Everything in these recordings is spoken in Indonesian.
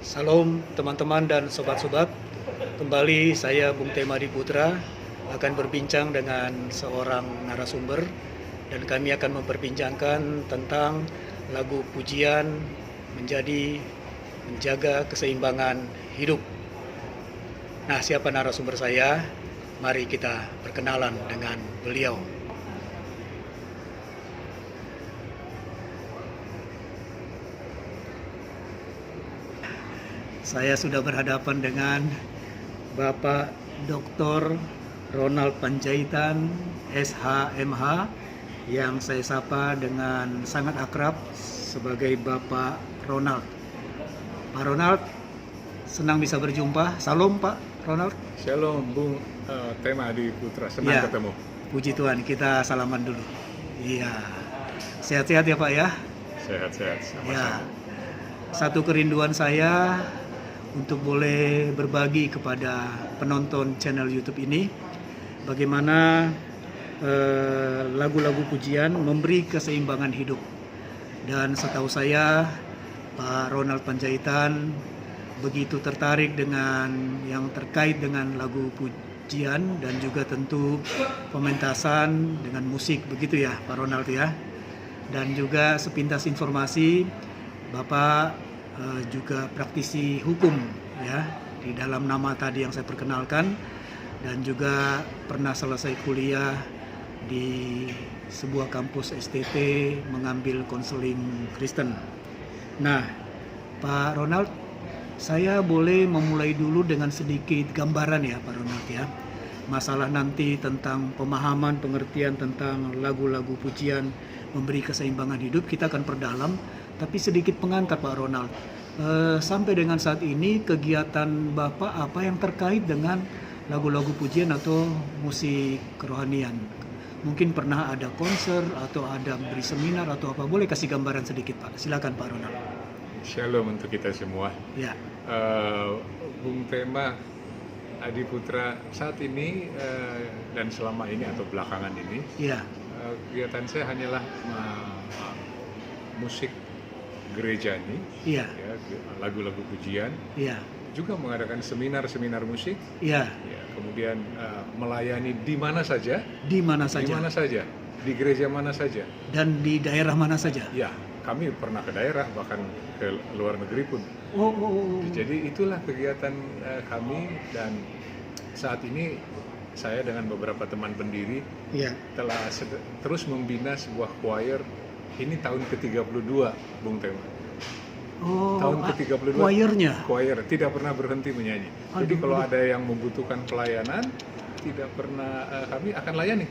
Salam teman-teman dan sobat-sobat. Kembali saya Bung Temadi Putra akan berbincang dengan seorang narasumber dan kami akan memperbincangkan tentang lagu pujian menjaga keseimbangan hidup. Nah, siapa narasumber saya? Mari kita perkenalan dengan beliau. Saya sudah berhadapan dengan Bapak Dr. Ronald Panjaitan, SHMH, yang saya sapa dengan sangat akrab sebagai Bapak Ronald. Pak Ronald, senang bisa berjumpa. Salam Pak Ronald. Shalom Bung Temadi Putra, senang ketemu. Puji Tuhan, kita salaman dulu. Iya, sehat-sehat ya Pak ya? Sehat-sehat, sama-sama. Ya, satu kerinduan saya untuk boleh berbagi kepada penonton channel YouTube ini bagaimana lagu-lagu pujian memberi keseimbangan hidup. Dan setahu saya Pak Ronald Panjaitan begitu tertarik dengan yang terkait dengan lagu pujian dan juga tentu pementasan dengan musik, begitu ya Pak Ronald ya. Dan juga sepintas informasi, Bapak juga praktisi hukum ya, di dalam nama tadi yang saya perkenalkan, dan juga pernah selesai kuliah di sebuah kampus STT mengambil konseling Kristen. Nah, Pak Ronald, saya boleh memulai dulu dengan sedikit gambaran ya Pak Ronald ya. Masalah nanti tentang pemahaman, pengertian tentang lagu-lagu pujian memberi keseimbangan hidup kita akan perdalam. Tapi sedikit pengangkat Pak Ronald, sampai dengan saat ini kegiatan Bapak apa yang terkait dengan lagu-lagu pujian atau musik kerohanian? Mungkin pernah ada konser atau ada beri seminar atau apa? Boleh kasih gambaran sedikit Pak? Silakan Pak Ronald. Shalom untuk kita semua. Ya. Bung Tema Adi Putra saat ini dan selama ini atau belakangan ini, Ya. kegiatan saya hanyalah musik gereja ini, Iya. ya, lagu-lagu pujian, Iya. juga mengadakan seminar-seminar musik, Iya. ya, kemudian melayani di mana saja, Di mana saja? di mana saja, di gereja mana saja, Dan di daerah mana saja? ya. Kami pernah ke daerah, bahkan ke luar negeri pun. Oh. Jadi itulah kegiatan kami, dan saat ini saya dengan beberapa teman pendiri Iya. telah terus membina sebuah choir. Ini tahun ke-32, Bung Tema. Oh, Tahun ke-32. Choir tidak pernah berhenti menyanyi. Jadi kalau ada yang membutuhkan pelayanan, tidak pernah kami akan layani.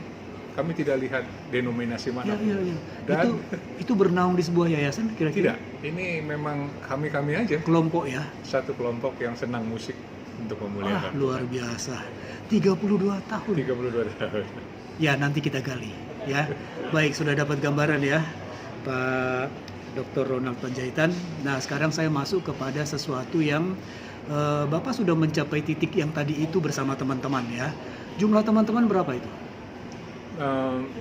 Kami tidak lihat denominasi mana. Ya. Dan Itu bernaung di sebuah yayasan kira-kira? tidak, ini memang kami aja. Kelompok ya? Satu kelompok yang senang musik untuk memuliakan. Luar biasa. 32 tahun. 32 tahun. Ya, nanti kita gali ya. Baik, sudah dapat gambaran ya Pak Dr. Ronald Panjaitan. Nah, sekarang saya masuk kepada sesuatu yang Bapak sudah mencapai titik yang tadi itu bersama teman-teman ya. Jumlah teman-teman berapa itu?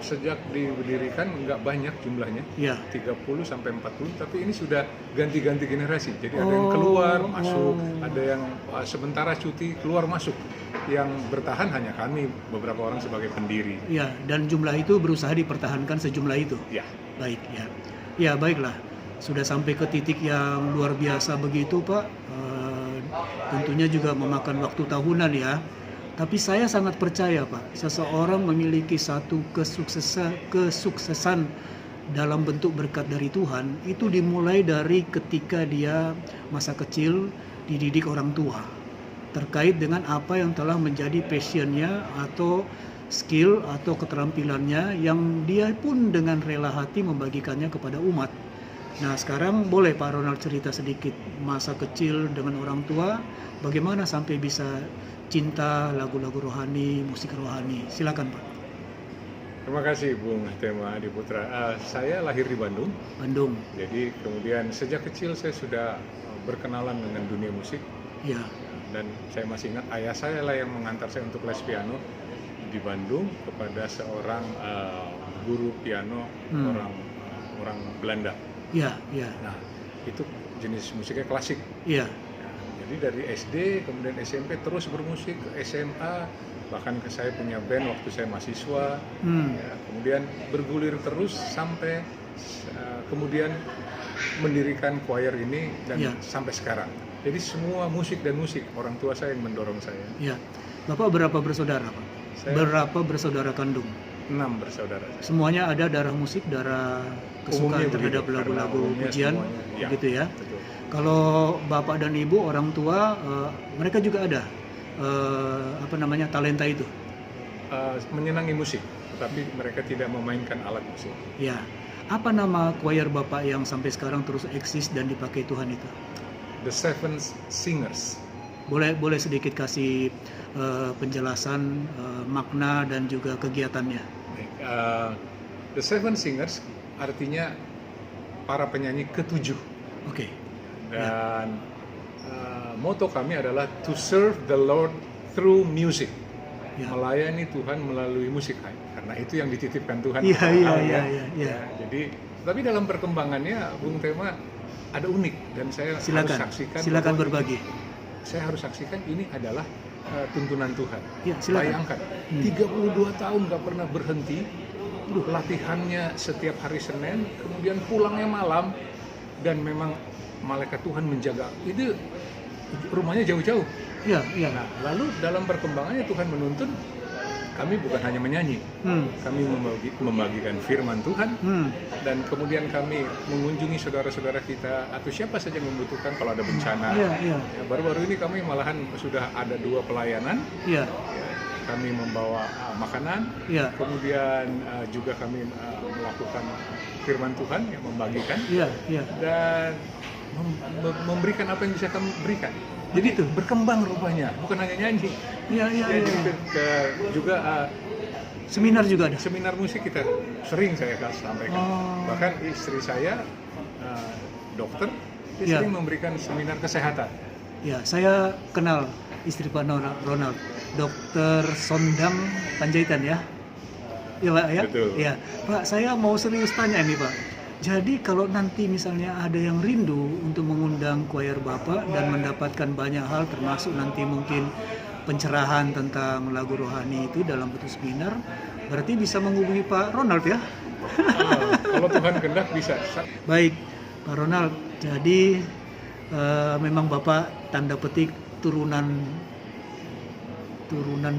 Sejak didirikan nggak banyak jumlahnya, Ya. 30 sampai 40, tapi ini sudah ganti-ganti generasi. Jadi ada yang keluar, masuk, ada yang sementara cuti, keluar, masuk. Yang bertahan hanya kami, beberapa orang sebagai pendiri. Ya, dan jumlah itu berusaha dipertahankan sejumlah itu. Ya. Baik ya. Ya, baiklah. Sudah sampai ke titik yang luar biasa begitu, Pak. Tentunya juga memakan waktu tahunan ya. Tapi saya sangat percaya Pak, seseorang memiliki satu kesuksesan dalam bentuk berkat dari Tuhan, itu dimulai dari ketika dia masa kecil dididik orang tua. Terkait dengan apa yang telah menjadi passionnya atau skill atau keterampilannya yang dia pun dengan rela hati membagikannya kepada umat. Nah, sekarang boleh Pak Ronald cerita sedikit masa kecil dengan orang tua, bagaimana sampai bisa cinta lagu-lagu rohani, musik rohani. Silakan Pak. Terima kasih Bung Tema Adi Putra. Saya lahir di Bandung. Jadi kemudian sejak kecil saya sudah berkenalan dengan dunia musik. Ya. Dan saya masih ingat ayah saya lah yang mengantar saya untuk les piano di Bandung kepada seorang guru piano orang Belanda. Iya. Nah, itu jenis musiknya klasik. Iya. Jadi dari SD, kemudian SMP terus bermusik, ke SMA, bahkan saya punya band waktu saya mahasiswa. Ya, kemudian bergulir terus sampai kemudian mendirikan choir ini dan sampai sekarang. Jadi semua musik dan musik, orang tua saya yang mendorong saya. Ya. Bapak berapa bersaudara, Pak? Berapa bersaudara kandung? 6 bersaudara. Semuanya ada darah musik, darah kesukaan Umumnya terhadap begitu, lagu-lagu karena pujian, semuanya, gitu ya. Betul. Kalau bapak dan ibu, orang tua, mereka juga ada talenta itu. Menyenangi musik, tetapi mereka tidak memainkan alat musik. Ya. Apa nama choir bapak yang sampai sekarang terus eksis dan dipakai Tuhan itu? The Seven Singers. Boleh sedikit kasih penjelasan makna dan juga kegiatannya. The Seven Singers artinya para penyanyi ketujuh. Oke. Dan moto kami adalah to serve the Lord through music. Ya. Melayani Tuhan melalui musik. Karena itu yang dititipkan Tuhan. Iya. Jadi, tapi dalam perkembangannya, Bung Tema ada unik dan saya harus saksikan. Silakan berbagi. Saya harus saksikan ini adalah tuntunan Tuhan. Ya, silakan. Bayangkan, 32 tahun nggak pernah berhenti, latihannya setiap hari Senin, kemudian pulangnya malam, dan memang malaikat Tuhan menjaga. Itu rumahnya jauh-jauh. Iya. Nah, lalu dalam perkembangannya Tuhan menuntun kami bukan hanya menyanyi, kami membagikan firman Tuhan, dan kemudian kami mengunjungi saudara-saudara kita atau siapa saja yang membutuhkan kalau ada bencana. Iya. Ya, baru-baru ini kami malahan sudah ada 2 pelayanan. Iya. Ya, kami membawa makanan, kemudian juga kami melakukan firman Tuhan yang membagikan, dan memberikan apa yang bisa kami berikan. Jadi itu berkembang rupanya, bukan hanya nyanyi. Iya. Juga seminar juga ada. Seminar musik kita sering saya sampaikan. Bahkan istri saya dokter, dia sering memberikan seminar kesehatan. Ya, saya kenal istri Pak Ronald, Dokter Sondang Panjaitan ya. Iya Pak ya. Betul. Ya, Pak, saya mau serius tanya ini Pak. Jadi kalau nanti misalnya ada yang rindu untuk mengundang choir Bapak dan mendapatkan banyak hal termasuk nanti mungkin pencerahan tentang lagu rohani itu dalam bentuk seminar, berarti bisa menghubungi Pak Ronald ya? Kalau Tuhan kehendak bisa. Baik, Pak Ronald. Jadi memang Bapak tanda petik turunan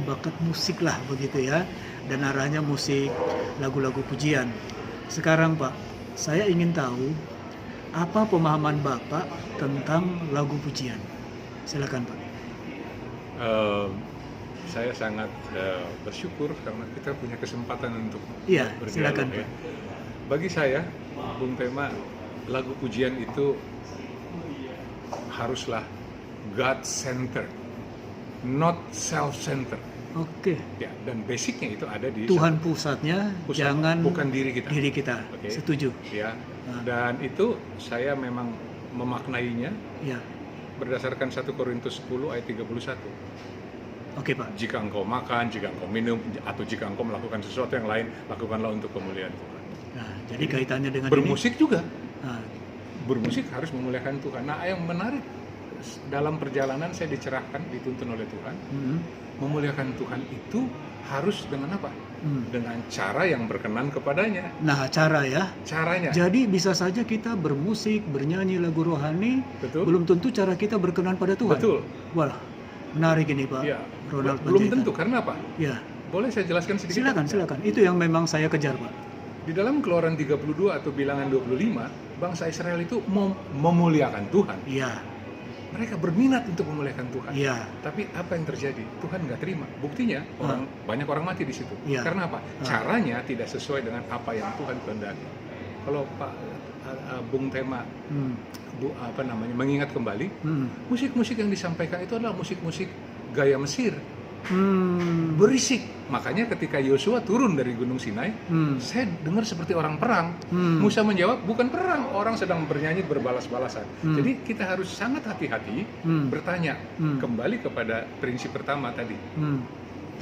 bakat musik lah begitu ya, dan arahnya musik lagu-lagu pujian. Sekarang Pak, saya ingin tahu apa pemahaman Bapak tentang lagu pujian. Silakan Pak. Saya sangat bersyukur karena kita punya kesempatan untuk berdialog. Silakan Pak. Bagi saya, Bung Tema, lagu pujian itu haruslah God-centered, not self-centered. Oke. Ya, dan basicnya itu ada di Tuhan pusatnya, jangan bukan diri kita. Okay. Setuju. Ya. Dan itu saya memang memaknainya. Ya. Berdasarkan 1 Korintus 10 ayat 31. Oke Pak. Jika engkau makan, jika engkau minum, atau jika engkau melakukan sesuatu yang lain, lakukanlah untuk kemuliaan Tuhan. Nah, jadi kaitannya dengan bermusik ini, juga. Bermusik harus memuliakan Tuhan. Nah, yang menarik dalam perjalanan saya dicerahkan, dituntun oleh Tuhan. Memuliakan Tuhan itu harus dengan apa? Dengan cara yang berkenan kepadanya. Nah, caranya. Jadi bisa saja kita bermusik, bernyanyi lagu rohani, belum tentu cara kita berkenan pada Tuhan. Betul. Wah, menarik ini Pak. Ya, Ronald belum Panjaitan. tentu, karena apa? Ya. Boleh saya jelaskan sedikit? Silakan. Itu yang memang saya kejar Pak. Di dalam Keluaran 32 atau Bilangan 25, bangsa Israel itu memuliakan Tuhan. Iya. Mereka berminat untuk memuliakan Tuhan. Iya. Tapi apa yang terjadi? Tuhan nggak terima. Buktinya banyak orang mati di situ. Ya. Karena apa? Caranya tidak sesuai dengan apa yang Tuhan kehendaki. Kalau Pak Bung Tema mengingat kembali, musik-musik yang disampaikan itu adalah musik-musik gaya Mesir. Berisik. Makanya ketika Yosua turun dari Gunung Sinai, saya dengar seperti orang perang. Musa menjawab, bukan perang, orang sedang bernyanyi berbalas-balasan. Jadi kita harus sangat hati-hati bertanya. Kembali kepada prinsip pertama tadi.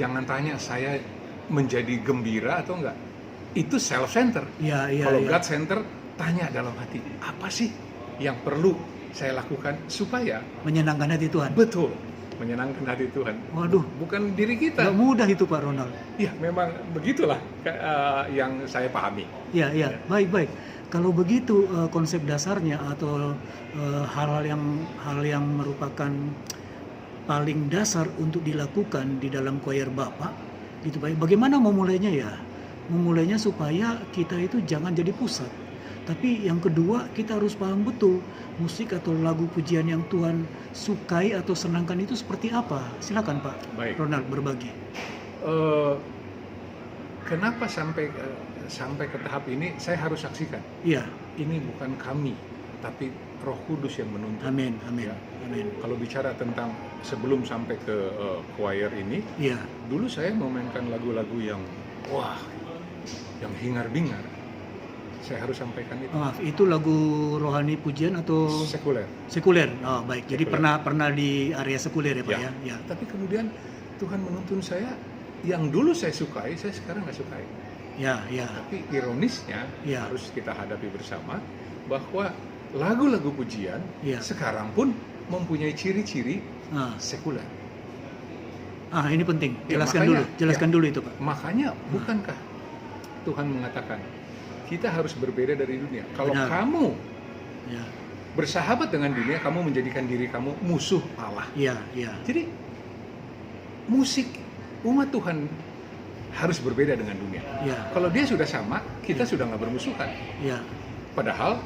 Jangan tanya saya menjadi gembira atau enggak. Itu self-center. Kalau God-center, tanya dalam hati, apa sih yang perlu saya lakukan supaya Menyenangkan hati Tuhan. betul menyenangkan hati Tuhan. Waduh, Bukan diri kita. nggak mudah itu Pak Ronald. Ya, memang begitulah yang saya pahami. Ya, ya, baik. Kalau begitu konsep dasarnya atau hal yang merupakan paling dasar untuk dilakukan di dalam choir Bapak, gitu Pak. Bagaimana memulainya ya? Memulainya supaya kita itu jangan jadi pusat. Tapi yang kedua, kita harus paham betul musik atau lagu pujian yang Tuhan sukai atau senangkan itu seperti apa. Silakan Pak Baik. Ronald berbagi. Kenapa sampai ke tahap ini saya harus saksikan? Iya, Ini bukan kami, tapi Roh Kudus yang menuntun. amin. Ya. Amin. Kalau bicara tentang sebelum sampai ke choir ini, Iya, dulu saya memainkan lagu-lagu yang yang hingar-bingar. Saya harus sampaikan itu. maaf, itu lagu rohani pujian atau Sekuler. sekuler? Oh, baik. Jadi Sekuler. pernah di area sekuler ya Pak ya? Ya. Tapi kemudian Tuhan menuntun saya yang dulu saya sukai, saya sekarang nggak sukai. Ya. Tapi ironisnya Ya. harus kita hadapi bersama bahwa lagu-lagu pujian Ya. sekarang pun mempunyai ciri-ciri Ah, sekuler. ini penting. Ya, Jelaskan dulu itu Pak. Makanya bukankah Tuhan mengatakan kita harus berbeda dari dunia. Kalau Benar. kamu Ya. bersahabat dengan dunia, kamu menjadikan diri kamu musuh Allah. Iya. Jadi musik umat Tuhan harus berbeda dengan dunia. Ya. Kalau dia sudah sama, kita sudah nggak bermusuhan. Ya. Padahal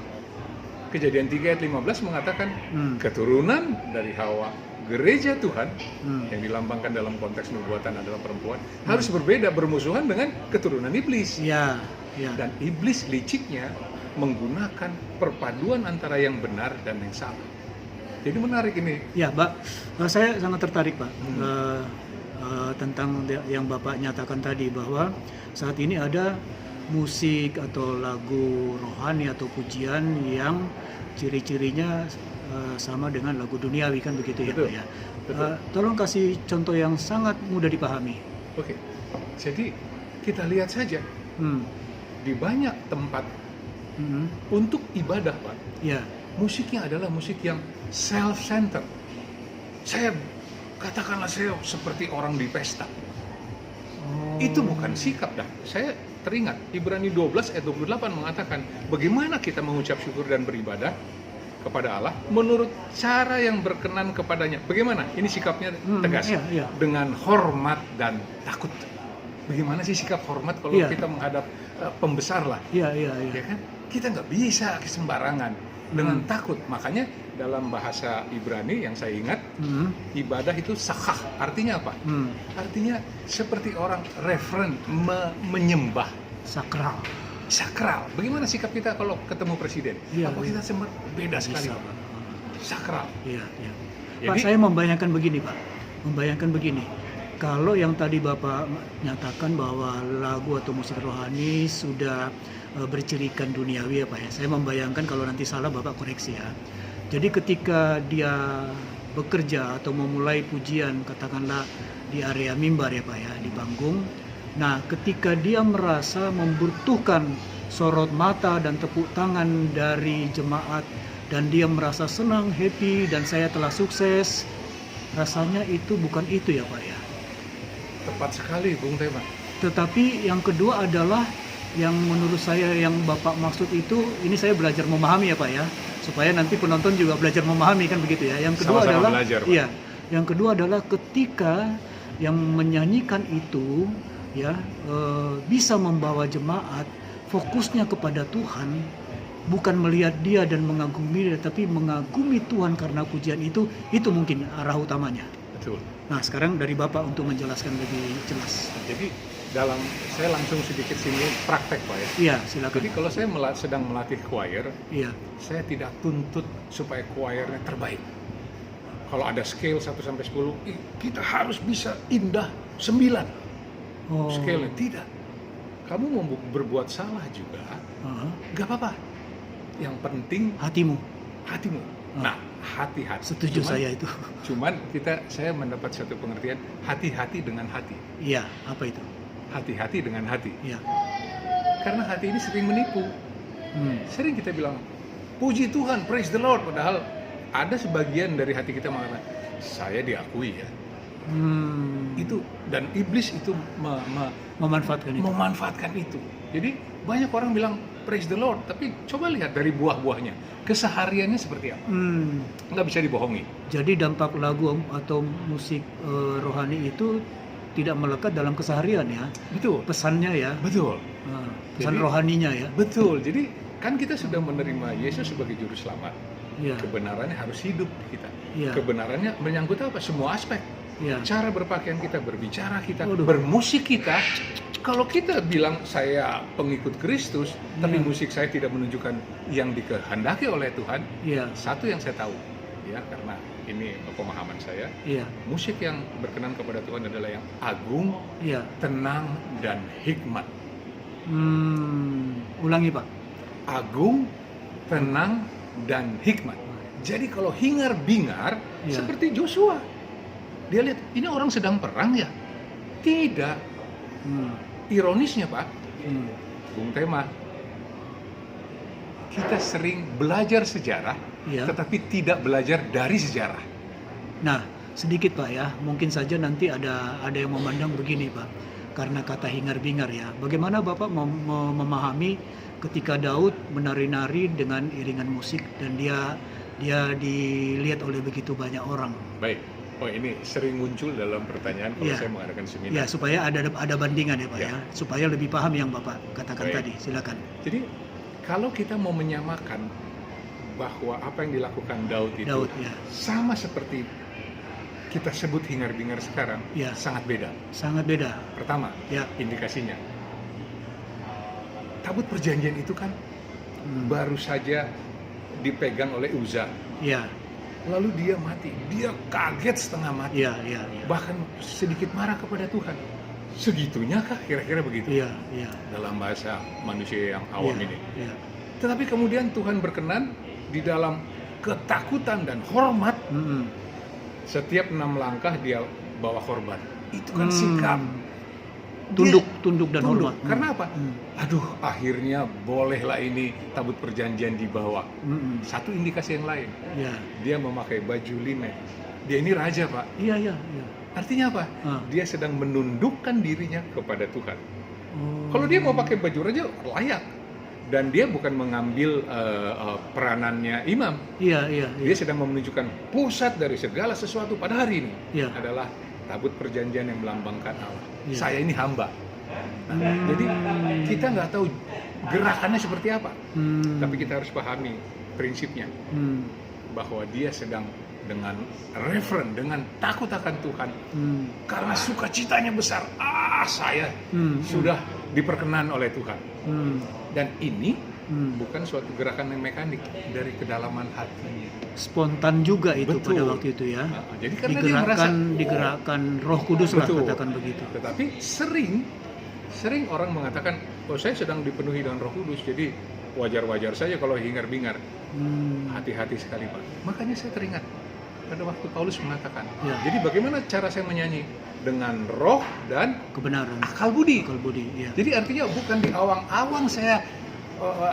Kejadian 3 ayat 15 mengatakan Hmm. keturunan dari Hawa, gereja Tuhan yang Hmm. dilambangkan dalam konteks nubuatan adalah perempuan, harus berbeda, bermusuhan dengan keturunan iblis. Ya. Dan iblis liciknya menggunakan perpaduan antara yang benar dan yang salah. Jadi menarik ini. Ya, Pak. Saya sangat tertarik, Pak, tentang yang Bapak nyatakan tadi bahwa saat ini ada musik atau lagu rohani atau pujian yang ciri-cirinya sama dengan lagu duniawi, kan begitu ya, Betul, Pak ya. betul. Tolong kasih contoh yang sangat mudah dipahami. Oke, jadi kita lihat saja Hmm. di banyak tempat Hmm. untuk ibadah, Pak, Ya. musiknya adalah musik yang self-centered. Saya katakanlah saya seperti orang di pesta. Oh. Itu bukan sikap dah. Saya teringat Ibrani 12 ayat 28 mengatakan bagaimana kita mengucap syukur dan beribadah kepada Allah menurut cara yang berkenan kepadanya. Bagaimana? Ini sikapnya tegas. Iya. Dengan hormat dan takut. Bagaimana sih sikap hormat kalau Iya. kita menghadap pembesar lah? Iya. Ya kan? Kita nggak bisa sembarangan dengan takut. Makanya dalam bahasa Ibrani yang saya ingat, Hmm. ibadah itu sakah. Artinya apa? Hmm. Artinya seperti orang referen, menyembah. Sakral. Sakral. Bagaimana sikap kita kalau ketemu presiden? Iya, Apa kita beda sekali? Bisa, Pak? Pak. Sakral. Iya. Pak, Jadi- saya membayangkan begini, Pak. Kalau yang tadi Bapak nyatakan bahwa lagu atau musik rohani sudah bercirikan duniawi ya Pak ya. Saya membayangkan, kalau nanti salah Bapak koreksi ya. Jadi ketika dia bekerja atau memulai pujian, katakanlah di area mimbar ya Pak ya, di panggung. Nah, ketika dia merasa membutuhkan sorot mata dan tepuk tangan dari jemaat, dan dia merasa senang, happy, dan saya telah sukses, rasanya itu bukan itu ya Pak ya. Tepat sekali, Bung Tema. Tetapi yang kedua adalah yang menurut saya yang Bapak maksud itu, ini saya belajar memahami ya Pak ya, supaya nanti penonton juga belajar memahami, kan begitu ya. Yang kedua Sama-sama adalah belajar, Pak. iya, yang kedua adalah ketika yang menyanyikan itu ya bisa membawa jemaat fokusnya kepada Tuhan, bukan melihat dia dan mengagumi dia, tapi mengagumi Tuhan karena pujian itu mungkin arah utamanya. Betul. Nah, sekarang dari Bapak untuk menjelaskan lebih jelas. Jadi saya langsung sedikit sini praktek, Pak ya. Iya, silakan. Jadi kalau saya sedang melatih choir, Iya. saya tidak tuntut supaya choirnya terbaik. Kalau ada scale 1 sampai 10, kita harus bisa indah 9. Oh. Scale-nya tidak. Kamu mau berbuat salah juga, nggak apa-apa. Yang penting Hatimu. hatimu. Nah, hati-hati. Setuju saya itu. Cuman saya mendapat satu pengertian, hati-hati dengan hati. Iya, apa itu? Hati-hati dengan hati. Iya. Karena hati ini sering menipu. Hmm. Sering kita bilang, puji Tuhan, praise the Lord. Padahal ada sebagian dari hati kita mengatakan, saya diakui ya. Itu, dan iblis itu memanfaatkan itu. Jadi banyak orang bilang praise the Lord, tapi coba lihat dari buah-buahnya, kesehariannya seperti apa. Nggak bisa dibohongi. Jadi dampak lagu atau musik rohani itu tidak melekat dalam keseharian ya, Betul. pesannya ya, Betul. pesan Jadi- rohaninya ya. Betul. Jadi kan kita sudah menerima Yesus sebagai juru selamat. Ya, Kebenarannya harus hidup di kita. ya, Kebenarannya menyangkut apa? Semua aspek. ya. Cara berpakaian kita, berbicara kita, Waduh. bermusik kita. Kalau kita bilang saya pengikut Kristus, tapi Ya. musik saya tidak menunjukkan yang dikehendaki oleh Tuhan, Iya, satu yang saya tahu, ya, karena ini pemahaman saya, iya, musik yang berkenan kepada Tuhan adalah yang agung, iya. tenang, dan hikmat. Ulangi Pak. Agung, tenang, dan hikmat. Jadi kalau hingar-bingar, Ya. seperti Joshua, dia lihat ini orang sedang perang ya? Tidak. Ironisnya Pak, Bung Tema, kita sering belajar sejarah, Iya. tetapi tidak belajar dari sejarah. Nah, sedikit Pak ya, mungkin saja nanti ada yang memandang begini Pak, karena kata hingar-bingar ya. Bagaimana Bapak memahami ketika Daud menari-nari dengan iringan musik dan dia dilihat oleh begitu banyak orang? Baik. Oh, ini sering muncul dalam pertanyaan kalau Iya. saya mengadakan seminar. Ya, supaya ada bandingan ya Pak Ya. ya, supaya lebih paham yang Bapak katakan Baik. tadi. Silakan. Jadi kalau kita mau menyamakan bahwa apa yang dilakukan Daud itu Daud ya, sama seperti kita sebut hingar-bingar sekarang, Ya. sangat beda. sangat beda. Pertama, Ya. indikasinya, tabut perjanjian itu kan baru saja dipegang oleh Uza, Ya, lalu dia mati, dia kaget setengah mati, ya, ya, ya. bahkan sedikit marah kepada Tuhan. Segitunya kah kira-kira begitu? Iya, iya. Dalam bahasa manusia yang awam Iya, ini. iya. Tetapi kemudian Tuhan berkenan di dalam ketakutan dan hormat, setiap 6 langkah dia bawa korban. Itu kan sikap. Tunduk dan Tunduk. hormat. Karena apa? Aduh, akhirnya bolehlah ini tabut perjanjian dibawa. Satu indikasi yang lain, Ya. dia memakai baju linen. Dia ini raja, Pak. Iya, iya, iya. Artinya apa? Ah. Dia sedang menundukkan dirinya kepada Tuhan. Oh. Kalau dia mau pakai baju raja, layak. Dan dia bukan mengambil peranannya imam. Iya, iya, Dia iya. sedang menunjukkan pusat dari segala sesuatu pada hari ini Iya. adalah tabut perjanjian yang melambangkan Allah. Iya. Saya ini hamba. Nah, jadi kita nggak tahu gerakannya seperti apa, tapi kita harus pahami prinsipnya bahwa dia sedang dengan referen, dengan takut akan Tuhan, karena sukacitanya besar. Saya sudah diperkenan oleh Tuhan. Dan ini bukan suatu gerakan yang mekanik, dari kedalaman hati. Spontan juga itu Betul. pada waktu itu ya. Nah, jadi karena dia merasa Digerakkan Roh Kudus lah, Betul. katakan begitu. Tetapi sering orang mengatakan, oh saya sedang dipenuhi dengan Roh Kudus, jadi wajar-wajar saja kalau hingar-bingar. Hati-hati sekali Pak. Makanya saya teringat pada waktu Paulus mengatakan, Ya. jadi bagaimana cara saya menyanyi? Dengan roh dan Kebenaran. akal budi. Akal budi, ya. Jadi artinya bukan di awang-awang saya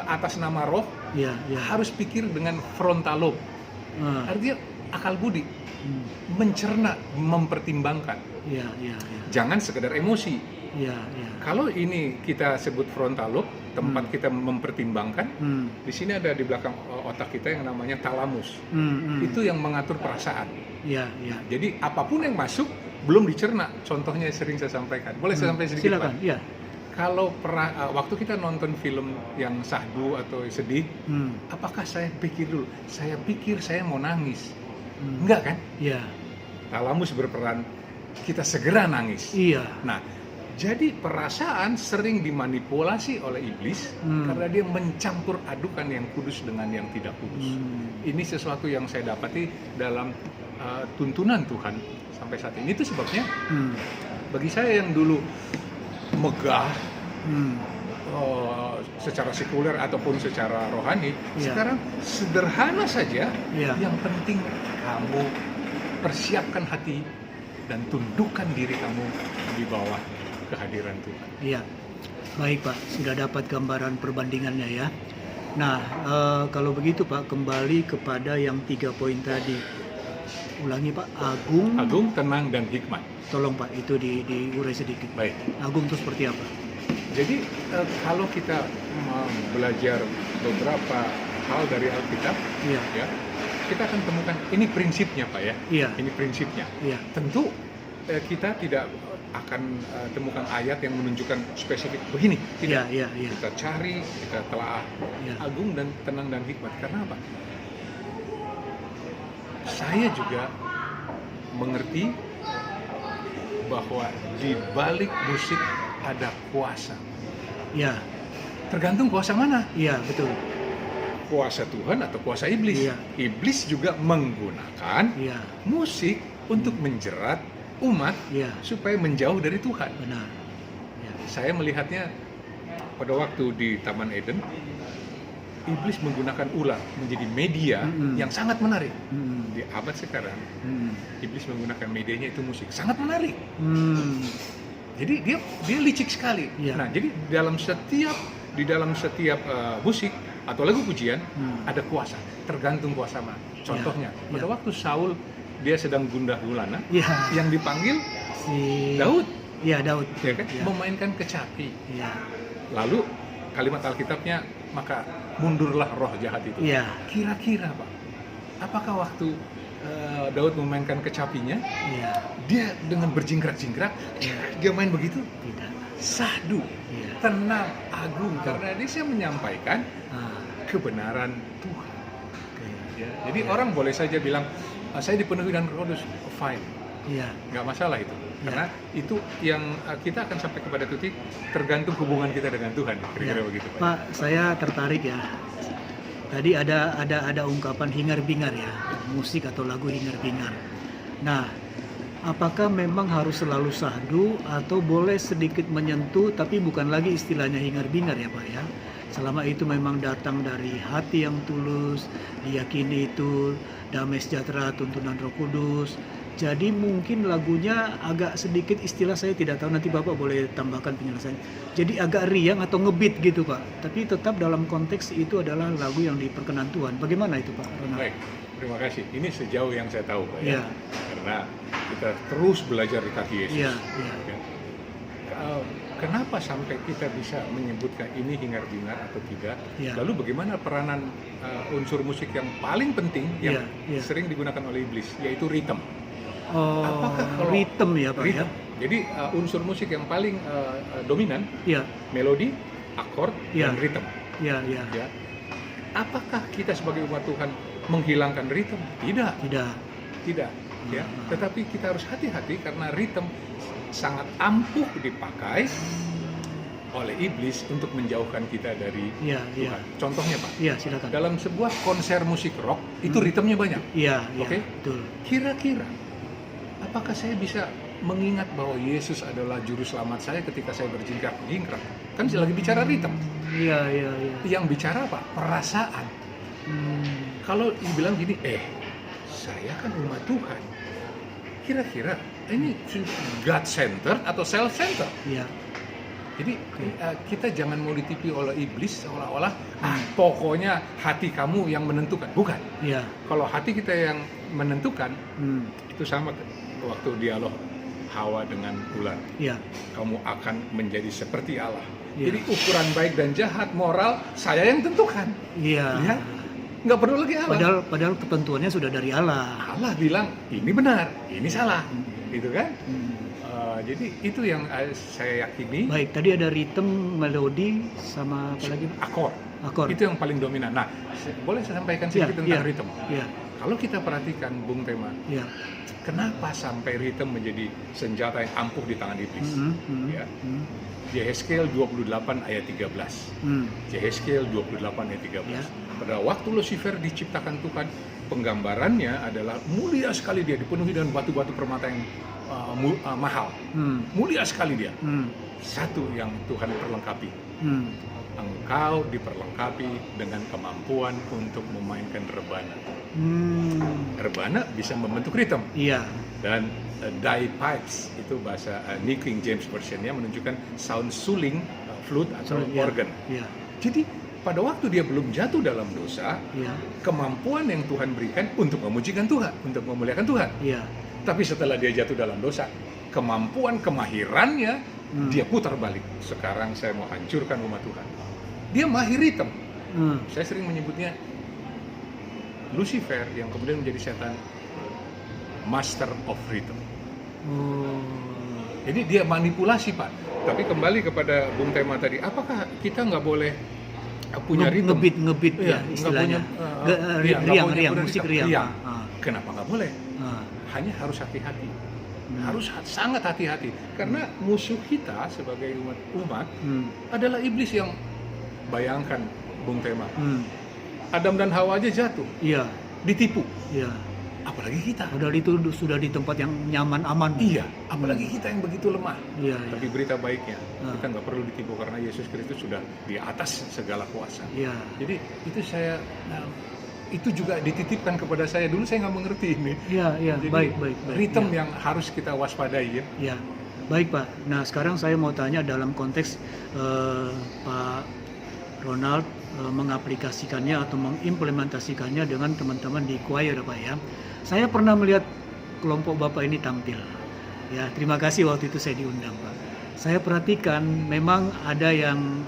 atas nama roh, Ya, ya. harus pikir dengan frontal lobe. Ah, Artinya akal budi, mencerna, mempertimbangkan. ya, ya, ya. Jangan sekedar emosi. Ya, ya. Kalau ini kita sebut frontal lobe, tempat kita mempertimbangkan, di sini ada di belakang otak kita yang namanya talamus. Itu yang mengatur perasaan. Ya, ya. Jadi apapun yang masuk belum dicerna. Contohnya sering saya sampaikan. Boleh saya sampaikan sedikit, Silakan. Pak? Ya. Kalau waktu kita nonton film yang sahdu atau sedih, apakah saya pikir dulu? Saya pikir saya mau nangis. Enggak kan? Ya. Talamus berperan, kita segera nangis. Iya. Nah, jadi perasaan sering dimanipulasi oleh iblis karena dia mencampur adukan yang kudus dengan yang tidak kudus. Ini sesuatu yang saya dapati dalam tuntunan Tuhan sampai saat ini. Itu sebabnya bagi saya yang dulu megah secara sekuler ataupun secara rohani, Ya. sekarang sederhana saja. Ya. Yang penting kamu persiapkan hati dan tundukkan diri kamu di bawah kehadiran Tuhan. Iya. Baik Pak, sudah dapat gambaran perbandingannya ya. Nah, kalau begitu Pak, kembali kepada yang 3 poin tadi. Ulangi Pak, agung. Agung, tenang, dan hikmat. Tolong Pak, itu diurai sedikit. Baik. Agung itu seperti apa? Jadi kalau kita mau belajar beberapa hal dari Alkitab, Iya. ya, kita akan temukan ini prinsipnya Pak ya. Iya. Ini prinsipnya. Iya. Tentu kita tidak akan temukan ayat yang menunjukkan spesifik begini. Tidak. Iya. Kita cari, kita telaah. Iya. Agung dan tenang dan hikmat. Karena apa? Saya juga mengerti bahwa di balik musik ada kuasa. Iya. Tergantung kuasa mana. Iya, betul. Kuasa Tuhan atau kuasa iblis. Iya. Iblis juga menggunakan Iya. musik untuk menjerat umat Iya, supaya menjauh dari Tuhan. benar. Iya. Saya melihatnya pada waktu di Taman Eden, iblis menggunakan ular menjadi media yang sangat menarik. Di abad sekarang, iblis menggunakan medianya itu musik, sangat menarik. Jadi dia licik sekali. Iya. Nah, jadi di dalam setiap musik atau lagu pujian ada kuasa, tergantung kuasa mana. Contohnya, Iya. pada waktu Saul dia sedang gundah gulana, Iya. yang dipanggil Si Daud, Iya, Daud. ya kan, Iya. memainkan kecapi. Iya. Lalu kalimat Alkitabnya, maka mundurlah roh jahat itu. Iya. Kira-kira Pak, apakah waktu Daud memainkan kecapinya, Iya. dia dengan berjingkrak-jingkrak, dia main begitu? Tidak. Sahdu, Iya. tenang, agung, karena dia menyampaikan Ah, kebenaran Tuhan. oke. Ya, jadi orang boleh saja bilang, saya dipenuhi dengan Roh Kudus, fine, Iya. nggak masalah itu. Karena itu yang kita akan sampai kepada titik tergantung hubungan kita dengan Tuhan, kira-kira Ya. begitu Pak. Pak, saya tertarik ya. Tadi ada ungkapan hingar-bingar ya, musik atau lagu hingar-bingar. Nah, apakah memang harus selalu sahdu atau boleh sedikit menyentuh tapi bukan lagi istilahnya hingar-bingar ya Pak ya? Selama itu memang datang dari hati yang tulus, diyakini itu damai sejahtera, tuntunan Roh Kudus. Jadi mungkin lagunya agak sedikit, istilah saya tidak tahu, nanti Bapak boleh tambahkan penjelasan. Jadi agak riang atau ngebeat gitu Pak. Tapi tetap dalam konteks itu adalah lagu yang diperkenan Tuhan. Bagaimana itu Pak Ronald? Baik, terima kasih. Ini sejauh yang saya tahu Pak ya. Iya. Karena kita terus belajar di kaki Yesus. Iya, iya. Ya. Kenapa sampai kita bisa menyebutkan ini hingar-bingar atau tidak? Iya. Lalu bagaimana peranan unsur musik yang paling penting yang Iya. sering digunakan oleh iblis, yaitu rhythm. Oh, Apakah kalau rhythm ya Pak rhythm. ya? Jadi unsur musik yang paling dominan, Iya, melodi, akord, Iya. dan rhythm. iya, iya. Ya. Apakah kita sebagai umat Tuhan menghilangkan rhythm? Tidak. Tidak. Ya. Tetapi kita harus hati-hati karena rhythm sangat ampuh dipakai oleh iblis untuk menjauhkan kita dari Iya, iya. Tuhan. Contohnya Pak, Iya, silakan. dalam sebuah konser musik rock itu rhythmnya banyak. Iya, iya. Oke. Betul. Kira-kira apakah saya bisa mengingat bahwa Yesus adalah juru selamat saya ketika saya berjingkrak-jingkrak? Kan saya lagi bicara rhythm. Iya, iya, iya. Yang bicara apa? Perasaan. Kalau dibilang gini, saya kan umat Tuhan. Kira-kira ini God center atau self center? Iya. Jadi kita jangan mau ditipu oleh iblis seolah-olah pokoknya hati kamu yang menentukan. Bukan. Iya. Kalau hati kita yang menentukan, Hmm. itu sama waktu dialog Hawa dengan ular. Iya. Kamu akan menjadi seperti Allah. Iya. Jadi ukuran baik dan jahat, moral, saya yang tentukan. Iya. Ya? Nggak perlu lagi Allah. Padahal ketentuannya sudah dari Allah. Allah bilang ini benar, ini salah, gitu kan? Hmm. Jadi itu yang saya yakini. Baik, tadi ada rhythm, melodi, sama apa lagi? Akord. Akord. Itu yang paling dominan. Nah, boleh saya sampaikan Iya, sedikit tentang iya. rhythm. Iya. Kalau kita perhatikan Bung Tema, Iya. kenapa sampai rhythm menjadi senjata yang ampuh di tangan iblis? Ya. Yehezkiel 28 ayat 13. Yehezkiel 28 ayat 13. Ya. Pada waktu Lucifer diciptakan Tuhan, penggambarannya adalah mulia sekali dia, dipenuhi dengan batu-batu permata yang mahal. Mulia sekali dia. Satu yang Tuhan perlengkapi. Engkau diperlengkapi dengan kemampuan untuk memainkan rebana. Rebana bisa membentuk ritme. Iya. Dan die pipes itu bahasa New King James Version-nya menunjukkan sound suling, flute atau Iya. organ. Iya. Jadi pada waktu dia belum jatuh dalam dosa, Iya. kemampuan yang Tuhan berikan untuk memujikan Tuhan, untuk memuliakan Tuhan. Iya. Tapi setelah dia jatuh dalam dosa, kemampuan, kemahirannya, dia putar balik. Sekarang saya mau hancurkan umat Tuhan. Dia mahir ritem. Saya sering menyebutnya Lucifer yang kemudian menjadi setan, master of rhythm. Oh. Jadi dia manipulasi, Pak. Tapi kembali kepada Bung Tema tadi, apakah kita nggak boleh punya rhythm? Ngebit Iya, ya istilahnya. Riang, musik riang. Kenapa nggak boleh? Hanya harus hati-hati. Harus sangat hati-hati. Karena musuh kita sebagai umat adalah iblis yang, bayangkan Bung Tema, Adam dan Hawa aja jatuh, Iya. ditipu. Iya. Apalagi kita. Padahal itu sudah di tempat yang nyaman, aman. Iya, apalagi kita yang begitu lemah. Iya. Tapi berita baiknya, kita nggak perlu ditipu karena Yesus Kristus sudah di atas segala kuasa. Iya. Jadi itu itu juga dititipkan kepada saya. Dulu saya nggak mengerti ini. Iya. Jadi, Baik. Ritme Iya. yang harus kita waspadai ya. Ya, baik Pak. Nah sekarang saya mau tanya dalam konteks Pak Ronald mengaplikasikannya atau mengimplementasikannya dengan teman-teman di choir Pak ya. Saya pernah melihat kelompok Bapak ini tampil. Ya, terima kasih waktu itu saya diundang Pak. Saya perhatikan memang ada yang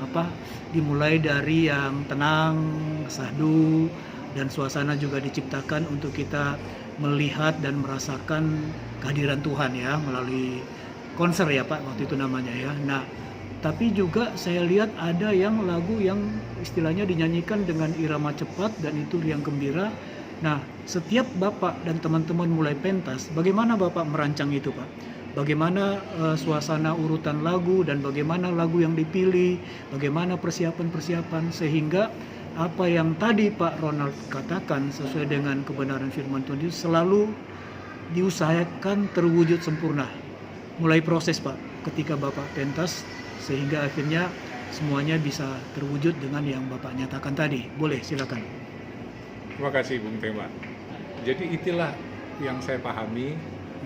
dimulai dari yang tenang, sahdu, dan suasana juga diciptakan untuk kita melihat dan merasakan kehadiran Tuhan ya melalui konser ya Pak waktu itu namanya ya. Nah, tapi juga saya lihat ada yang lagu yang istilahnya dinyanyikan dengan irama cepat dan itu riang gembira. Nah, setiap Bapak dan teman-teman mulai pentas, bagaimana Bapak merancang itu Pak? Bagaimana suasana urutan lagu dan bagaimana lagu yang dipilih, bagaimana persiapan-persiapan sehingga apa yang tadi Pak Ronald katakan sesuai dengan kebenaran firman Tuhan itu selalu diusahakan terwujud sempurna. Mulai proses Pak ketika Bapak pentas sehingga akhirnya semuanya bisa terwujud dengan yang Bapak nyatakan tadi. Boleh, silakan. Terima kasih Bung Tema. Jadi itulah yang saya pahami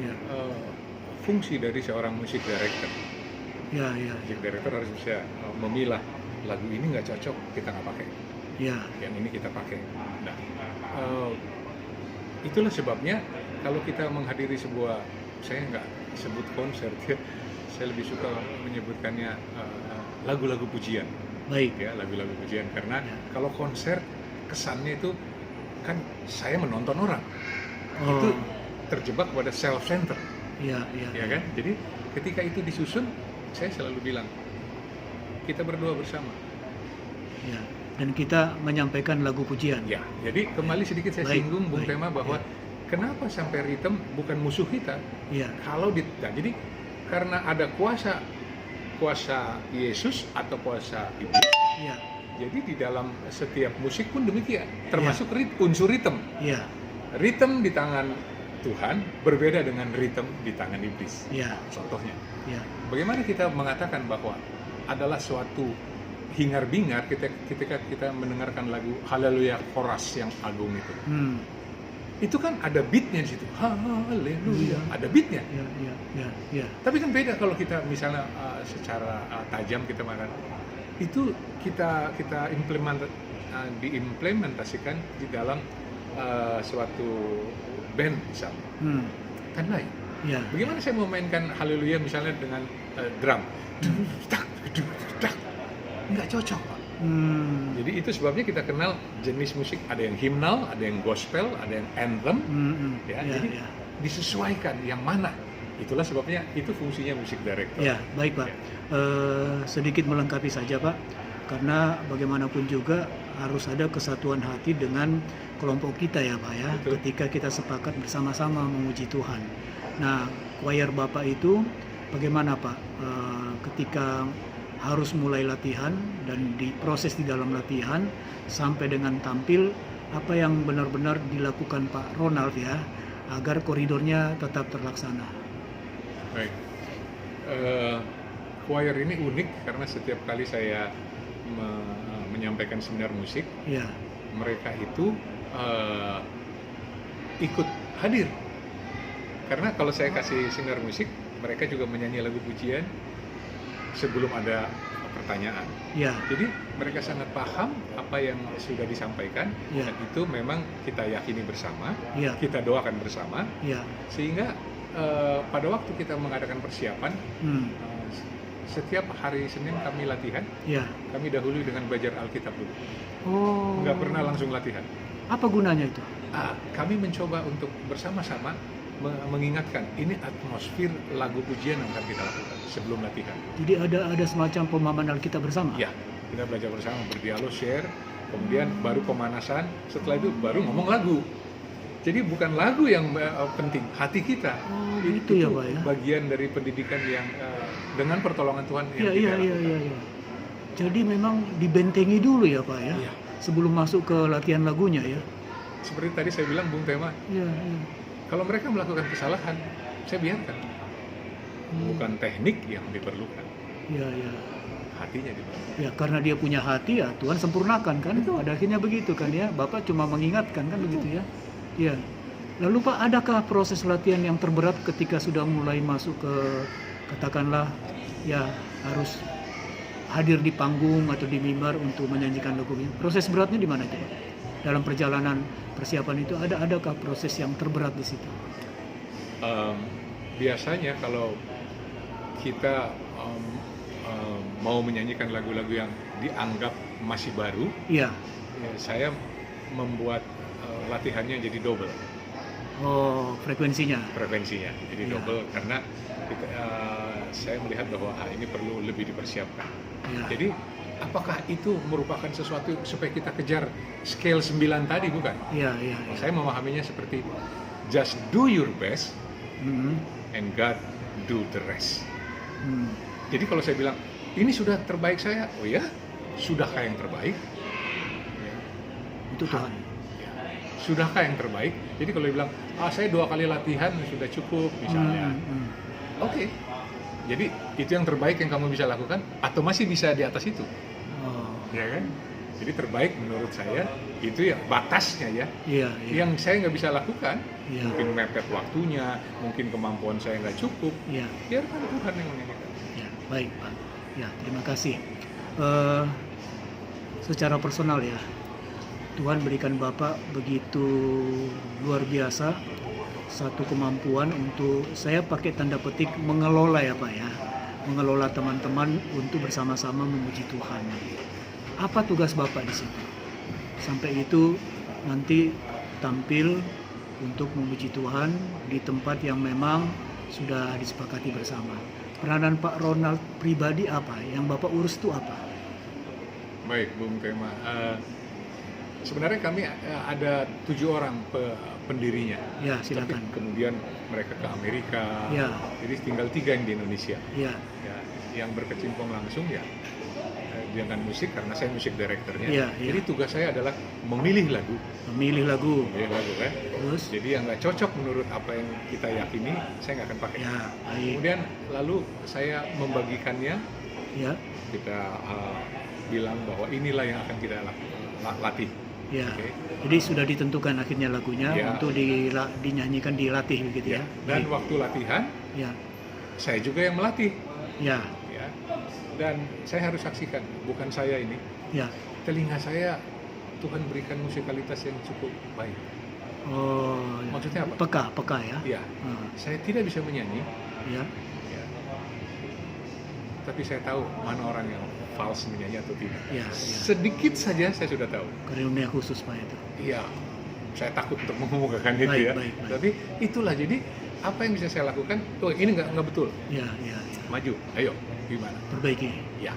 Ya. Fungsi dari seorang music director. Ya. Music director harus bisa memilah lagu ini nggak cocok, kita nggak pakai. Ya. Yang ini kita pakai. Nah, itulah sebabnya kalau kita menghadiri sebuah, saya nggak sebut konser, saya lebih suka menyebutkannya lagu-lagu pujian. Baik. Ya, lagu-lagu pujian karena kalau konser kesannya itu kan saya menonton orang. Itu terjebak pada self-center. Ya kan? Jadi ketika itu disusun, saya selalu bilang kita berdoa bersama. Ya. Dan kita menyampaikan lagu pujian. Ya, jadi kembali sedikit saya singgung Bung Tema bahwa kenapa sampai ritme bukan musuh kita? Ya. Jadi karena ada kuasa Yesus atau kuasa iblis. Ya. Jadi di dalam setiap musik pun demikian, termasuk unsur ritme. Ya. Ritme di tangan Tuhan berbeda dengan ritme di tangan iblis. Ya. Contohnya, bagaimana kita mengatakan bahwa adalah suatu hingar-bingar ketika kita mendengarkan lagu Haleluya Koras yang agung itu. Itu kan ada beatnya di situ. Haleluya, ada beatnya. Ya. Tapi kan beda kalau kita misalnya secara tajam kita makan. Itu kita diimplementasikan di dalam suatu band misalnya. Kan lain. Ya. Bagaimana saya mau mainkan Haleluya misalnya dengan drum? Nggak cocok Pak. Jadi itu sebabnya kita kenal jenis musik, ada yang himnal, ada yang gospel, ada yang anthem. Jadi disesuaikan yang mana. Itulah sebabnya itu fungsinya musik director. Ya, baik Pak. Sedikit melengkapi saja Pak, karena bagaimanapun juga harus ada kesatuan hati dengan kelompok kita ya Pak ya. Betul. Ketika kita sepakat bersama-sama memuji Tuhan. Nah, choir Bapak itu bagaimana Pak? Ketika harus mulai latihan dan diproses di dalam latihan sampai dengan tampil, apa yang benar-benar dilakukan Pak Ronald ya agar koridornya tetap terlaksana. Baik, choir ini unik karena setiap kali saya menyampaikan seminar musik, mereka itu ikut hadir. Karena kalau saya kasih seminar musik, mereka juga menyanyi lagu pujian sebelum ada pertanyaan. Jadi mereka sangat paham apa yang sudah disampaikan, Ya. dan itu memang kita yakini bersama, Ya. kita doakan bersama, Ya. sehingga pada waktu kita mengadakan persiapan, Hmm. setiap hari Senin kami latihan, Ya. kami dahului dengan belajar Alkitab dulu, Oh. nggak pernah langsung latihan. Apa gunanya itu? Kami mencoba untuk bersama-sama mengingatkan, ini atmosfer lagu pujian yang akan kita lakukan sebelum latihan. Jadi ada semacam pemahaman Alkitab bersama? Ya, kita belajar bersama, berdialog, share, kemudian baru pemanasan, setelah itu baru ngomong lagu. Jadi bukan lagu yang penting, hati kita. Oh, gitu ya, Pak ya? Bagian dari pendidikan yang dengan pertolongan Tuhan yang Iya, kita iya, lakukan. iya, iya. Jadi memang dibentengi dulu ya, Pak ya? Iya. Sebelum masuk ke latihan lagunya ya? Seperti tadi saya bilang, Bung Tema, Iya, iya. kalau mereka melakukan kesalahan, saya biarkan. Bukan teknik yang diperlukan, Iya, iya. hatinya diperlukan. Ya, karena dia punya hati ya Tuhan sempurnakan kan? Pada akhirnya begitu kan ya? Bapak cuma mengingatkan kan begitu ya? Iya. Lalu Pak, adakah proses latihan yang terberat ketika sudah mulai masuk ke, katakanlah, ya harus hadir di panggung atau di mimbar untuk menyanyikan lagunya? Proses beratnya di mana itu Pak? Dalam perjalanan persiapan itu adakah proses yang terberat di situ? Biasanya kalau kita mau menyanyikan lagu-lagu yang dianggap masih baru, Iya. ya, saya membuat latihannya jadi double Oh, frekuensinya. frekuensinya, jadi Iya. double karena saya melihat bahwa ini perlu lebih dipersiapkan. Ya. Jadi apakah itu merupakan sesuatu supaya kita kejar scale 9 tadi, bukan? Iya, iya, iya. Saya memahaminya seperti just do your best Hmm. and God do the rest. Hmm. Jadi kalau saya bilang ini sudah terbaik saya, oh ya, sudahkah yang terbaik? Ya. Itu Tuhan. Ya. Sudahkah yang terbaik? Jadi kalau dia bilang, saya 2 kali latihan sudah cukup misalnya. Oke. Jadi itu yang terbaik yang kamu bisa lakukan, atau masih bisa di atas itu, Oh. ya kan? Jadi terbaik menurut saya itu ya batasnya ya. Iya, iya. Yang saya nggak bisa lakukan, Iya. mungkin mepet waktunya, mungkin kemampuan saya nggak cukup, Iya. biarkan Tuhan yang menyanyikan. Ya, baik Pak. Ya, terima kasih. Secara personal ya, Tuhan berikan Bapak begitu luar biasa satu kemampuan untuk, saya pakai tanda petik, mengelola ya Pak ya, mengelola teman-teman untuk bersama-sama memuji Tuhan. Apa tugas Bapak di situ? Sampai itu nanti tampil untuk memuji Tuhan di tempat yang memang sudah disepakati bersama. Peranan Pak Ronald pribadi apa? Yang Bapak urus itu apa? Baik, Bung Tema. Sebenarnya kami ada 7 orang pendirinya. Ya, Tapi silakan. kemudian mereka ke Amerika. Ya. Jadi tinggal 3 yang di Indonesia. Ya, Ya, yang berkecimpung langsung ya dengan musik, karena saya musik directornya. Ya, ya. Jadi tugas saya adalah memilih lagu. memilih lagu. Memilih lagu kan. Terus, Jadi yang nggak cocok menurut apa yang kita yakini, saya nggak akan pakai. ya, baik. Kemudian lalu saya membagikannya, Ya, kita bilang bahwa inilah yang akan kita latih. ya. Oke. Jadi sudah ditentukan akhirnya lagunya Ya. untuk dinyanyikan, dilatih begitu ya. Dan Baik. waktu latihan, Ya, saya juga yang melatih. ya, Ya. Dan saya harus saksikan, bukan saya ini. ya. Telinga saya Tuhan berikan musikalitas yang cukup baik. Oh, ya. Maksudnya apa? Peka ya. Ya, Ah, saya tidak bisa menyanyi, ya. ya. Tapi saya tahu mana orang yang false menyanyi atau tidak. Ya, ya. Sedikit saja saya sudah tahu. Karunia khusus Pak itu. Iya, saya takut untuk mengemukakan itu Baik, ya. baik, baik. Tapi itulah, jadi apa yang bisa saya lakukan? Oh, ini nggak betul. Ya, ya, ya. Maju, ayo, gimana? Perbaiki. Ya,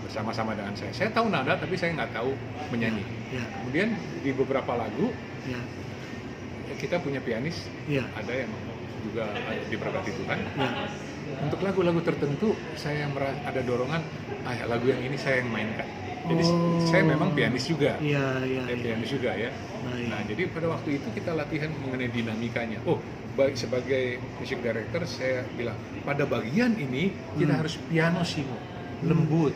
bersama-sama dengan saya. Saya tahu nada, tapi saya nggak tahu menyanyi. Ya, Kemudian di beberapa lagu ya, kita punya pianis, ya, ada yang juga diberkati Tuhan. ya. Untuk lagu-lagu tertentu saya ada dorongan, ya, lagu yang ini saya yang mainkan. Jadi Oh. saya memang pianis juga. Iya, iya, Saya iya. pianis juga ya. Baik. Nah, jadi pada waktu itu kita latihan mengenai dinamikanya. Oh, baik, sebagai music director saya bilang, pada bagian ini kita harus pianissimo, lembut.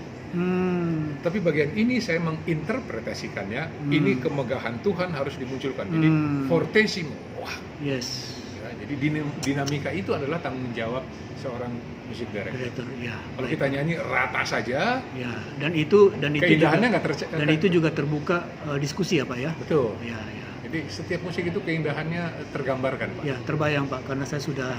Tapi bagian ini saya menginterpretasikannya, ini kemegahan Tuhan harus dimunculkan. Jadi fortissimo. Wah, Yes. biasa. Jadi dinamika itu adalah tanggung jawab seorang musik director. Director, ya. Kalau Baik. kita nyanyi rata saja, Ya, dan itu keindahannya juga, nggak dan itu juga terbuka diskusi ya Pak ya. betul. Ya, ya. Jadi setiap musik itu keindahannya tergambarkan, Pak. Ya, terbayang Pak, karena saya sudah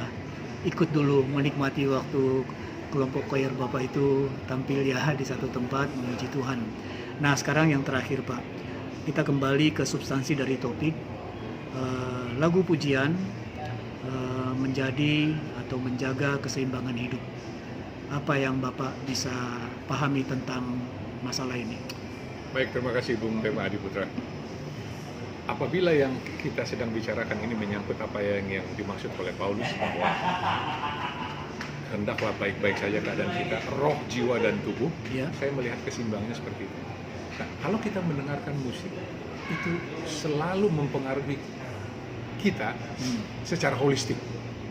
ikut dulu menikmati waktu kelompok choir Bapak itu tampil ya di satu tempat memuji Tuhan. Nah, sekarang yang terakhir Pak, kita kembali ke substansi dari topik. Lagu pujian menjadi atau menjaga keseimbangan hidup. Apa yang Bapak bisa pahami tentang masalah ini? Baik, terima kasih Bung Tema Adi Putra. Apabila yang kita sedang bicarakan ini menyangkut apa yang dimaksud oleh Paulus, bahwa hendaklah baik-baik saja keadaan kita, roh, jiwa, dan tubuh, Ya. saya melihat keseimbangannya seperti itu. Nah, kalau kita mendengarkan musik, itu selalu mempengaruhi kita secara holistik.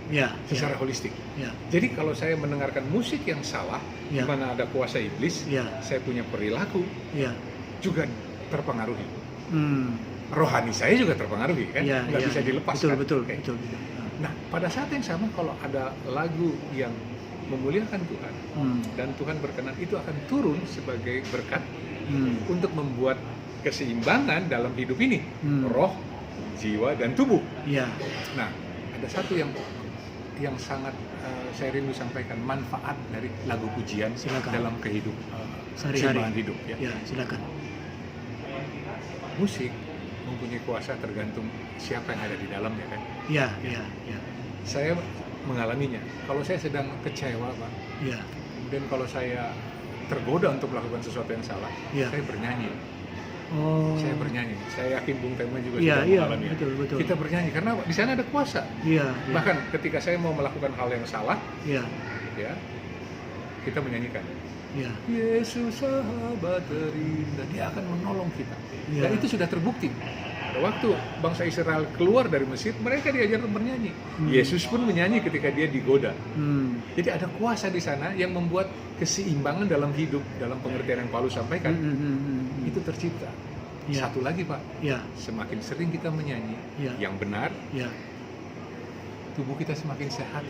Ya, Secara holistik. ya, Jadi kalau saya mendengarkan musik yang salah, Ya. di mana ada kuasa iblis, ya, saya punya perilaku ya. juga terpengaruhi. Hmm. Rohani saya juga terpengaruhi, kan? Ya, Nggak ya. bisa dilepas, Betul, kan? betul, Oke. betul. Nah, pada saat yang sama kalau ada lagu yang memuliakan Tuhan dan Tuhan berkenan, itu akan turun sebagai berkat untuk membuat keseimbangan dalam hidup ini, roh, jiwa, dan tubuh. Ya, Nah, ada satu yang sangat saya rindu sampaikan, manfaat dari lagu pujian Silakan. dalam kehidupan sehari-hari. keseimbangan hidup. Ya. Ya, silakan. Musik mempunyai kuasa tergantung siapa yang ada di dalamnya, kan. Ya, ya, ya, Saya mengalaminya. Kalau saya sedang kecewa, Pak, ya, kemudian kalau saya tergoda untuk melakukan sesuatu yang salah, Ya. saya bernyanyi. oh, Saya bernyanyi. Saya yakin Bung Tema juga Iya, sudah iya, mengalaminya. betul, betul. Kita bernyanyi karena di sana ada kuasa. iya, ya, Bahkan ketika saya mau melakukan hal yang salah, ya, ya, kita menyanyikan. ya, Yesus sahabat terindah, dia akan menolong kita. Ya. Dan itu sudah terbukti. Pada waktu bangsa Israel keluar dari Mesir, mereka diajar untuk bernyanyi. Yesus pun menyanyi ketika dia digoda. Jadi ada kuasa di sana yang membuat keseimbangan dalam hidup, dalam pengertian yang Paulus sampaikan, itu tercipta. Ya. Satu lagi, Pak, ya, semakin sering kita menyanyi Ya. yang benar, ya, tubuh kita semakin sehat.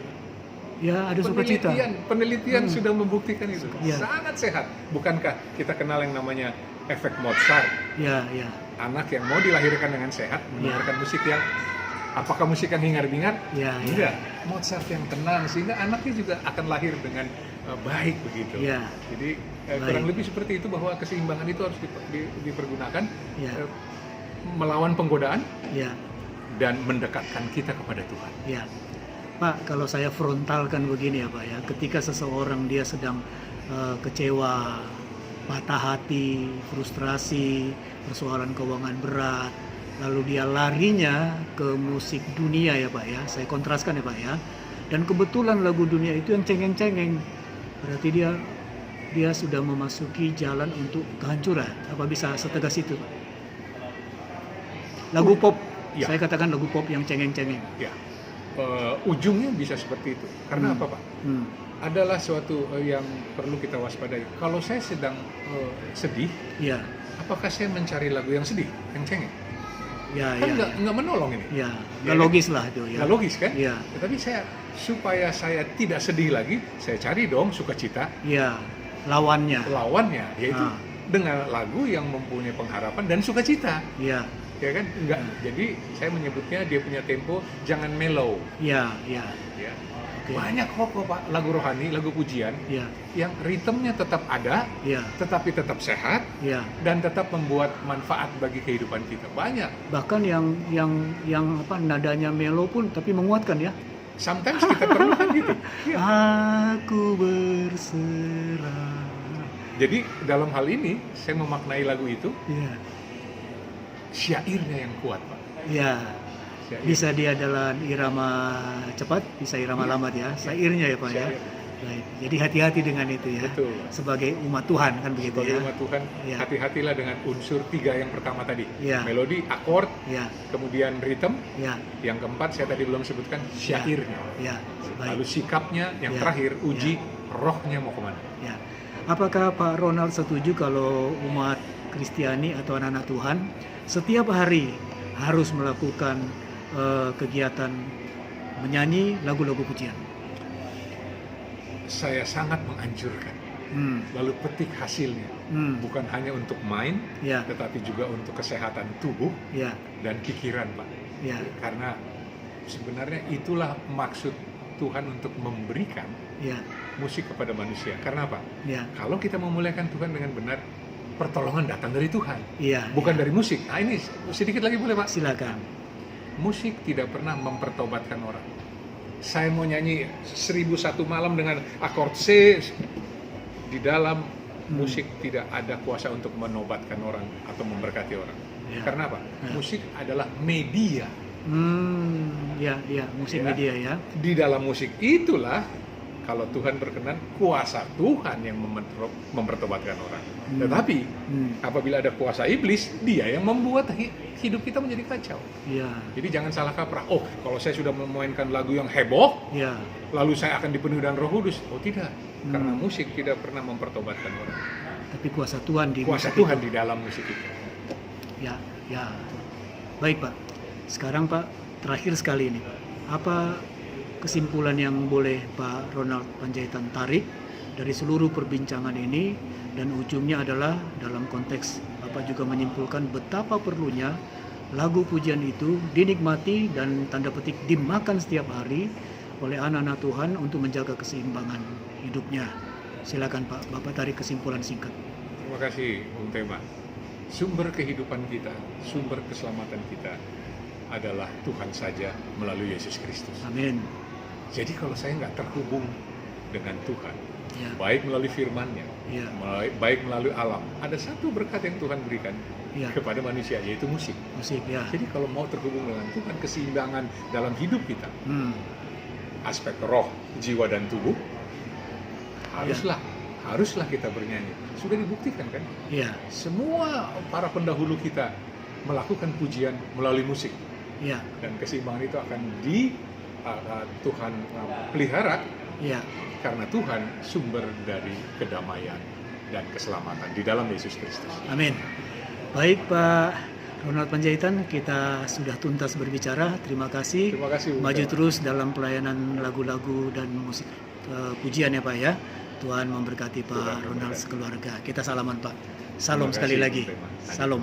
ya, ada sukacita. Penelitian sudah membuktikan itu. Ya. Sangat sehat. Bukankah kita kenal yang namanya efek Mozart? Ya, ya, Anak yang mau dilahirkan dengan sehat mendengarkan musik yang apakah musik yang hingar-bingar? Ya, ya. Enggak. Mozart yang tenang sehingga anaknya juga akan lahir dengan baik begitu. Ya. Jadi Baik. kurang lebih seperti itu, bahwa keseimbangan itu harus dipergunakan Ya. melawan penggodaan ya, dan mendekatkan kita kepada Tuhan. ya. Pak, kalau saya frontalkan begini ya Pak ya, ketika seseorang dia sedang kecewa, patah hati, frustrasi, persoalan keuangan berat, lalu dia larinya ke musik dunia ya Pak ya, saya kontraskan ya Pak ya, dan kebetulan lagu dunia itu yang cengeng-cengeng, berarti dia sudah memasuki jalan untuk kehancuran. Apa bisa setegas itu Pak? Lagu pop, Ya. saya katakan lagu pop yang cengeng-cengeng. Ya, ujungnya bisa seperti itu. Karena apa, Pak? Adalah suatu yang perlu kita waspadai. Kalau saya sedang sedih, Ya, apakah saya mencari lagu yang sedih, yang cengeng? ya, Kan ya, nggak menolong ini. ya, Ya, nggak logis lah itu ya. Nggak logis, kan? Ya, Tetapi supaya saya tidak sedih lagi, saya cari dong sukacita ya, lawannya. lawannya, yaitu Ah. dengan lagu yang mempunyai pengharapan dan sukacita. Ya, Ya kan? Enggak. Jadi saya menyebutnya dia punya tempo jangan mellow. ya, ya, Ya. Oke. Banyak kok, Pak, lagu rohani, lagu pujian ya, yang ritmenya tetap ada, ya, tetapi tetap sehat ya. dan tetap membuat manfaat bagi kehidupan kita. Banyak. Bahkan yang apa nadanya melo pun tapi menguatkan ya. Sometimes kita perlu kan gitu. Ya. Aku berserah. Jadi dalam hal ini saya memaknai lagu itu Ya, syairnya yang kuat, Pak. ya. Syair. Bisa dia dalam irama cepat, bisa irama Iya. lambat ya. Syairnya ya Pak ya. Syair. Baik. Jadi hati-hati dengan itu ya. Betul. Sebagai umat Tuhan kan begitu Sebagai ya. umat Tuhan, Ya. hati-hatilah dengan unsur 3 yang pertama tadi. Ya. Melodi, akord, Ya, kemudian ritme. ya, Yang keempat saya tadi belum sebutkan syairnya. ya. Lalu Baik. sikapnya, yang Ya. terakhir uji rohnya mau kemana. Ya. Apakah Pak Ronald setuju kalau umat Kristiani atau anak-anak Tuhan setiap hari harus melakukan kegiatan menyanyi lagu-lagu pujian? Saya sangat menganjurkan. Hmm. Lalu petik hasilnya. Bukan hanya untuk main, Ya, tetapi juga untuk kesehatan tubuh ya, dan pikiran, Pak. ya, Karena sebenarnya itulah maksud Tuhan untuk memberikan ya, musik kepada manusia. Karena apa? ya, Kalau kita memuliakan Tuhan dengan benar, pertolongan datang dari Tuhan, ya. bukan Ya. dari musik. Nah ini sedikit lagi boleh, Pak? Silakan. Musik tidak pernah mempertobatkan orang. Saya mau nyanyi 1001 malam dengan akord C, di dalam musik tidak ada kuasa untuk menobatkan orang atau memberkati orang. Ya. Karena apa? Ya. Musik adalah media. Ya, ya, musik Ya. media ya. Di dalam musik itulah kalau Tuhan berkenan, kuasa Tuhan yang mempertobatkan orang. Tetapi apabila ada kuasa iblis, dia yang membuat hidup kita menjadi kacau. Ya, Jadi jangan salah kaprah. Oh, kalau saya sudah memainkan lagu yang heboh, ya, lalu saya akan dipenuhi dengan Roh Kudus. Oh tidak, karena musik tidak pernah mempertobatkan orang. tapi kuasa Tuhan di Kuasa musik Tuhan itu. di dalam musik itu. Ya, ya. Baik, Pak. Sekarang, Pak, terakhir sekali ini, Pak. Apa kesimpulan yang boleh Pak Ronald Panjaitan tarik dari seluruh perbincangan ini, dan ujungnya adalah dalam konteks Bapak juga menyimpulkan betapa perlunya lagu pujian itu dinikmati dan tanda petik dimakan setiap hari oleh anak-anak Tuhan untuk menjaga keseimbangan hidupnya. Silakan Pak, Bapak tarik kesimpulan singkat. Terima kasih, Bung Tema. Sumber kehidupan kita, sumber keselamatan kita adalah Tuhan saja melalui Yesus Kristus. Amin. Jadi kalau saya nggak terhubung dengan Tuhan, Ya, baik melalui firman-Nya, ya, baik melalui alam, ada satu berkat yang Tuhan berikan ya. kepada manusia, yaitu musik. Musik ya. Jadi kalau mau terhubung dengan Tuhan, keseimbangan dalam hidup kita, aspek roh, jiwa, dan tubuh, haruslah kita bernyanyi. Sudah dibuktikan kan? Ya, Semua para pendahulu kita melakukan pujian melalui musik. ya, Dan keseimbangan itu akan Tuhan pelihara, ya. karena Tuhan sumber dari kedamaian dan keselamatan di dalam Yesus Kristus. Amin. Baik Pak Ronald Panjaitan, kita sudah tuntas berbicara. Terima kasih. Terima kasih, Bung Maju Tema. terus dalam pelayanan lagu-lagu dan musik pujian ya Pak ya. Tuhan memberkati Pak Tuhan Ronald memberkati. sekeluarga. Kita salaman Pak. Salam Terima sekali kasih, lagi. Bung Tema. Salam.